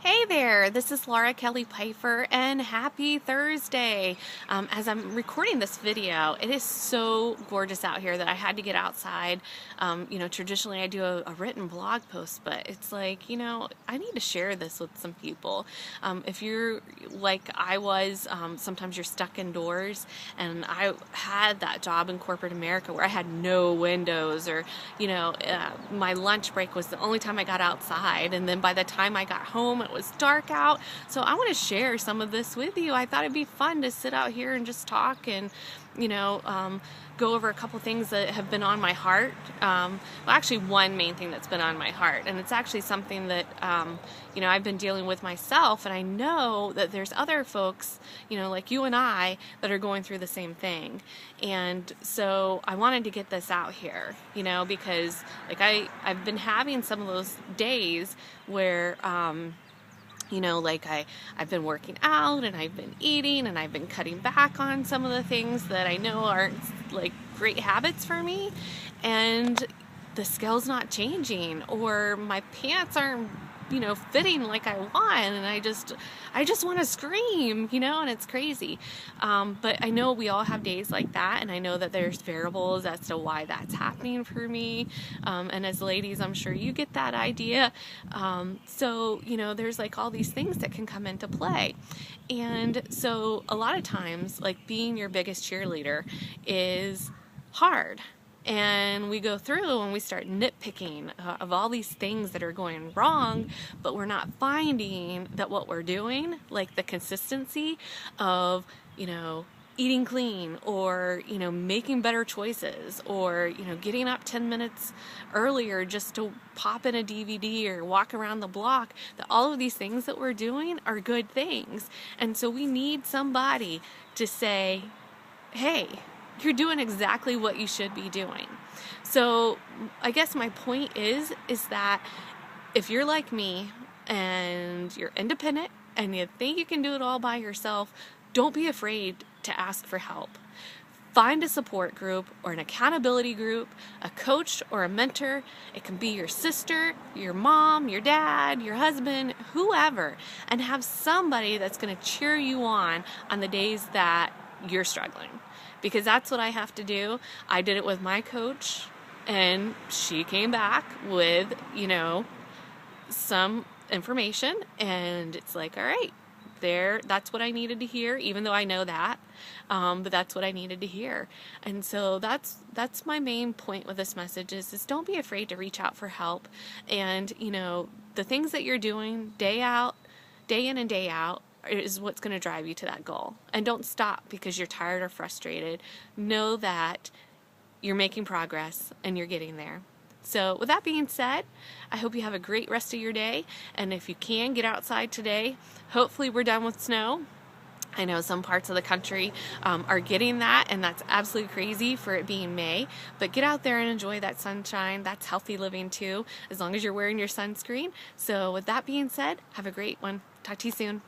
Hey there, this is Laura Kelly-Pifer and happy Thursday. As I'm recording this video, it is so gorgeous out here that I had to get outside. Traditionally I do a written blog post, but it's like, I need to share this with some people. If you're like I was, sometimes you're stuck indoors, and I had that job in corporate America where I had no windows, or, my lunch break was the only time I got outside, and then by the time I got home, it was dark out. So I want to share some of this with you. I thought it'd be fun to sit out here and just talk and go over a couple things that have been on my heart. Actually one main thing that's been on my heart, and it's actually something that I've been dealing with myself, and I know that there's other folks like you and I that are going through the same thing. And so I wanted to get this out here, because like I've been having some of those days where I've been working out, and I've been eating, and I've been cutting back on some of the things that I know aren't like great habits for me, and the scale's not changing, or my pants aren't fitting like I want, and I just want to scream, and it's crazy. But I know we all have days like that, and I know that there's variables as to why that's happening for me. And as ladies, I'm sure you get that idea. So there's like all these things that can come into play. And so a lot of times, like, being your biggest cheerleader is hard. And we go through and we start nitpicking of all these things that are going wrong, but we're not finding that what we're doing, like the consistency of, eating clean, or, making better choices, or, getting up 10 minutes earlier just to pop in a DVD or walk around the block, that all of these things that we're doing are good things. And so we need somebody to say, hey, you're doing exactly what you should be doing. So I guess my point is that if you're like me and you're independent and you think you can do it all by yourself, don't be afraid to ask for help. Find a support group or an accountability group, a coach or a mentor. It can be your sister, your mom, your dad, your husband, whoever, and have somebody that's going to cheer you on the days that you're struggling. Because that's what I have to do. I did it with my coach, and she came back with, some information, and it's like, all right, that's what I needed to hear, even though I know that, but that's what I needed to hear. And so that's my main point with this message is don't be afraid to reach out for help. And, the things that you're doing day in and day out, is what's going to drive you to that goal. And don't stop because you're tired or frustrated. Know that you're making progress and you're getting there. So with that being said, I hope you have a great rest of your day. And if you can, get outside today. Hopefully we're done with snow. I know some parts of the country are getting that, and that's absolutely crazy for it being May. But get out there and enjoy that sunshine. That's healthy living too, as long as you're wearing your sunscreen. So with that being said, have a great one. Talk to you soon.